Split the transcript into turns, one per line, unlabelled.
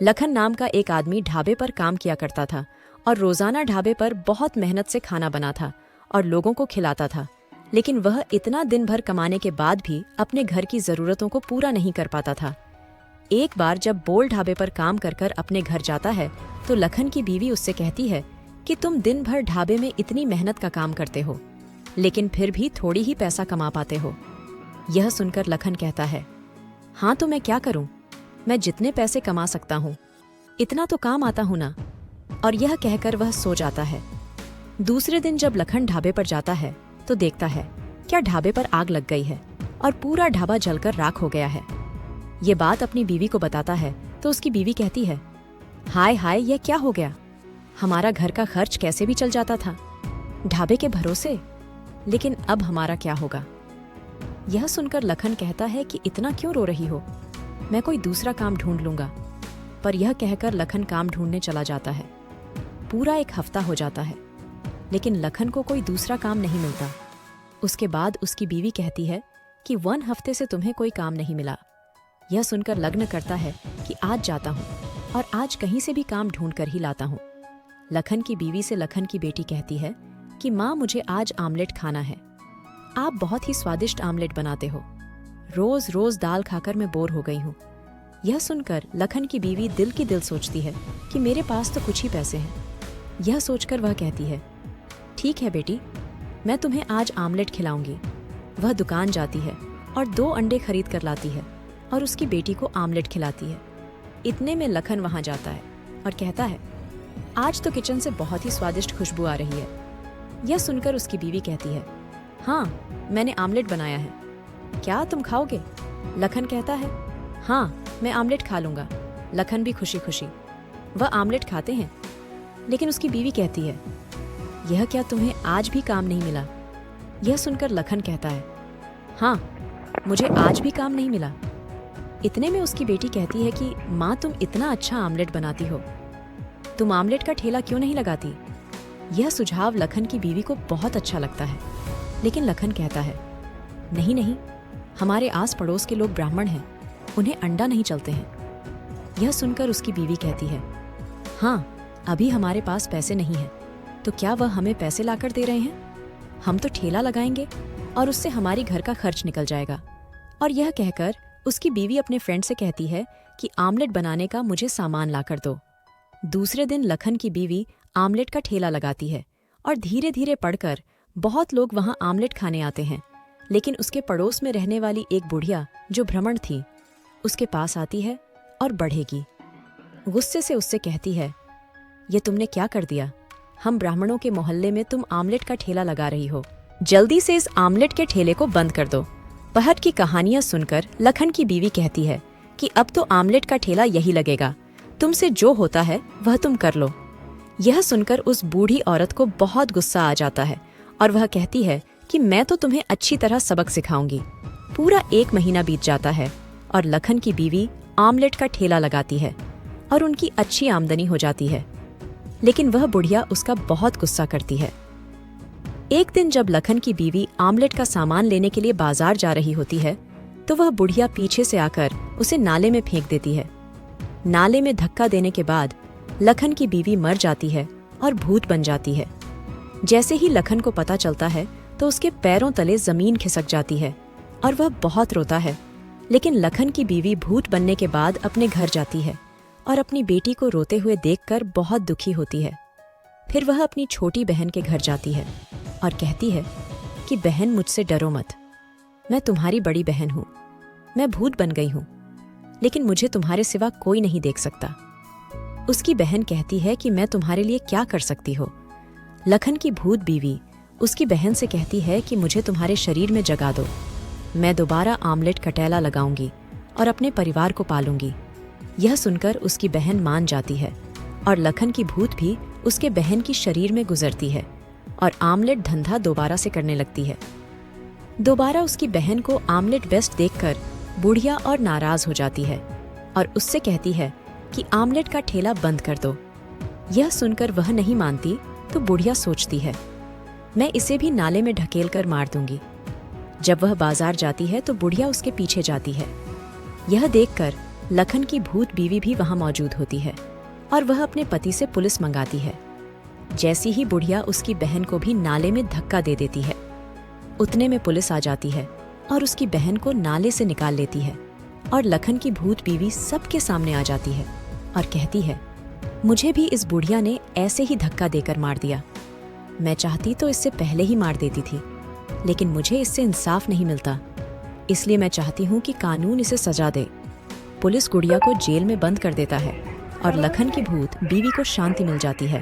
लखन नाम का एक आदमी ढाबे पर काम किया करता था और रोजाना ढाबे पर बहुत मेहनत से खाना बना था और लोगों को खिलाता था। लेकिन वह इतना दिन भर कमाने के बाद भी अपने घर की जरूरतों को पूरा नहीं कर पाता था। एक बार जब बोल ढाबे पर काम कर कर अपने घर जाता है तो लखन की बीवी उससे कहती है कि तुम दिन भर ढाबे में इतनी मेहनत का काम करते हो, लेकिन फिर भी थोड़ी ही पैसा कमा पाते हो। यह सुनकर लखन कहता है, हाँ तो मैं क्या करूं, मैं जितने पैसे कमा सकता हूं इतना तो काम आता हूं ना। और यह कहकर वह सो जाता है। दूसरे दिन जब लखन ढाबे पर जाता है तो देखता है क्या ढाबे पर आग लग गई है और पूरा ढाबा जलकर राख हो गया है। ये बात अपनी बीवी को बताता है तो उसकी बीवी कहती है, हाय हाय यह क्या हो गया, हमारा घर का खर्च कैसे भी चल जाता था ढाबे के भरोसे, लेकिन अब हमारा क्या होगा। यह सुनकर लखन कहता है कि इतना क्यों रो रही हो, मैं कोई दूसरा काम ढूंढ लूंगा। पर यह कहकर लखन काम ढूंढने चला जाता है। पूरा एक हफ्ता हो जाता है लेकिन लखन को कोई दूसरा काम नहीं मिलता। उसके बाद उसकी बीवी कहती है कि 1 हफ्ते से तुम्हें कोई काम नहीं मिला। यह सुनकर लग्न करता है कि आज जाता हूँ और आज कहीं से भी काम ढूंढ कर ही लाता हूँ। लखन की बीवी से लखन की बेटी कहती है कि माँ मुझे आज आमलेट खाना है, आप बहुत ही स्वादिष्ट आमलेट बनाते हो, रोज रोज दाल खाकर मैं बोर हो गई हूँ। यह सुनकर लखन की बीवी दिल की दिल सोचती है कि मेरे पास तो कुछ ही पैसे हैं। यह सोचकर वह कहती है, ठीक है बेटी, मैं तुम्हें आज आमलेट खिलाऊंगी। वह दुकान जाती है और 2 अंडे खरीद कर लाती है और उसकी बेटी को आमलेट खिलाती है। इतने में लखन वहां जाता है और कहता है, आज तो किचन से बहुत ही स्वादिष्ट खुशबू आ रही है। यह सुनकर उसकी बीवी कहती है, हाँ मैंने आमलेट बनाया है, क्या तुम खाओगे। लखन कहता है, हाँ मैं आमलेट खा लूंगा। लखन भी खुशी खुशी वह आमलेट खाते हैं। लेकिन उसकी बीवी कहती है, यह क्या तुम्हें आज भी काम नहीं मिला। यह सुनकर लखन कहता है, हाँ मुझे आज भी काम नहीं मिला। इतने में उसकी बेटी कहती है कि माँ तुम इतना अच्छा आमलेट बनाती हो, तुम आमलेट का ठेला क्यों नहीं लगाती। यह सुझाव लखन की बीवी को बहुत अच्छा लगता है, लेकिन लखन कहता है, नहीं नहीं, हमारे आस पड़ोस के लोग ब्राह्मण हैं, उन्हें अंडा नहीं चलते हैं। यह सुनकर उसकी बीवी कहती है, हाँ अभी हमारे पास पैसे नहीं हैं, तो क्या वह हमें पैसे लाकर दे रहे हैं, हम तो ठेला लगाएंगे और उससे हमारी घर का खर्च निकल जाएगा। और यह कहकर उसकी बीवी अपने फ्रेंड से कहती है कि आमलेट बनाने का मुझे सामान लाकर दो। दूसरे दिन लखन की बीवी आमलेट का ठेला लगाती है और धीरे धीरे पढ़कर बहुत लोग वहां आमलेट खाने आते हैं। लेकिन उसके पड़ोस में रहने वाली एक बुढ़िया जो भ्रमण थी उसके पास आती है और बढ़ेगी। गुस्से से उससे कहती है, ये तुमने क्या कर दिया, हम ब्राह्मणों के मोहल्ले में तुम आमलेट का ठेला लगा रही हो, जल्दी से इस आमलेट के ठेले को बंद कर दो। पहर की कहानियां सुनकर लखन की बीवी कहती है कि अब तो आमलेट का ठेला यही लगेगा, तुमसे जो होता है वह तुम कर लो। यह सुनकर उस बूढ़ी औरत को बहुत गुस्सा आ जाता है और वह कहती है कि मैं तो तुम्हें अच्छी तरह सबक सिखाऊंगी। पूरा 1 महीना बीत जाता है और लखन की बीवी आमलेट का ठेला लगाती है और उनकी अच्छी आमदनी हो जाती है। लेकिन वह बुढ़िया उसका बहुत गुस्सा करती है। एक दिन जब लखन की बीवी आमलेट का सामान लेने के लिए बाजार जा रही होती है तो वह बुढ़िया पीछे से आकर उसे नाले में फेंक देती है। नाले में धक्का देने के बाद लखन की बीवी मर जाती है और भूत बन जाती है। जैसे ही लखन को पता चलता है तो उसके पैरों तले जमीन खिसक जाती है और वह बहुत रोता है। लेकिन लखन की बीवी भूत बनने के बाद अपने घर जाती है और अपनी बेटी को रोते हुए देखकर बहुत दुखी होती है। फिर वह अपनी छोटी बहन के घर जाती है और कहती है कि बहन मुझसे डरो मत, मैं तुम्हारी बड़ी बहन हूँ, मैं भूत बन गई हूँ, लेकिन मुझे तुम्हारे सिवा कोई नहीं देख सकता। उसकी बहन कहती है कि मैं तुम्हारे लिए क्या कर सकती हो। लखन की भूत बीवी उसकी बहन से कहती है कि मुझे तुम्हारे शरीर में जगा दो, मैं दोबारा आमलेट का ठेला लगाऊंगी और अपने परिवार को पालूंगी। यह सुनकर उसकी बहन मान जाती है और लखन की भूत भी उसके बहन की शरीर में गुजरती है और आमलेट धंधा दोबारा से करने लगती है। दोबारा उसकी बहन को आमलेट बेस्ट देखकर बुढ़िया और नाराज हो जाती है और उससे कहती है कि आमलेट का ठेला बंद कर दो। यह सुनकर वह नहीं मानती तो बुढ़िया सोचती है, मैं इसे भी नाले में ढकेल कर मार दूंगी। जब वह बाजार जाती है तो बुढ़िया उसके पीछे जाती है। यह देखकर लखन की भूत बीवी भी वहां मौजूद होती है और वह अपने पति से पुलिस मंगाती है। जैसी ही बुढ़िया उसकी बहन को भी नाले में धक्का दे देती है, उतने में पुलिस आ जाती है और उसकी बहन को नाले से निकाल लेती है और लखन की भूत बीवी सबके सामने आ जाती है और कहती है, मुझे भी इस बुढ़िया ने ऐसे ही धक्का देकर मार दिया। मैं चाहती तो इससे पहले ही मार देती थी, लेकिन मुझे इससे इंसाफ नहीं मिलता, इसलिए मैं चाहती हूँ कि कानून इसे सजा दे। पुलिस गुड़िया को जेल में बंद कर देता है और लखन की भूत बीवी को शांति मिल जाती है।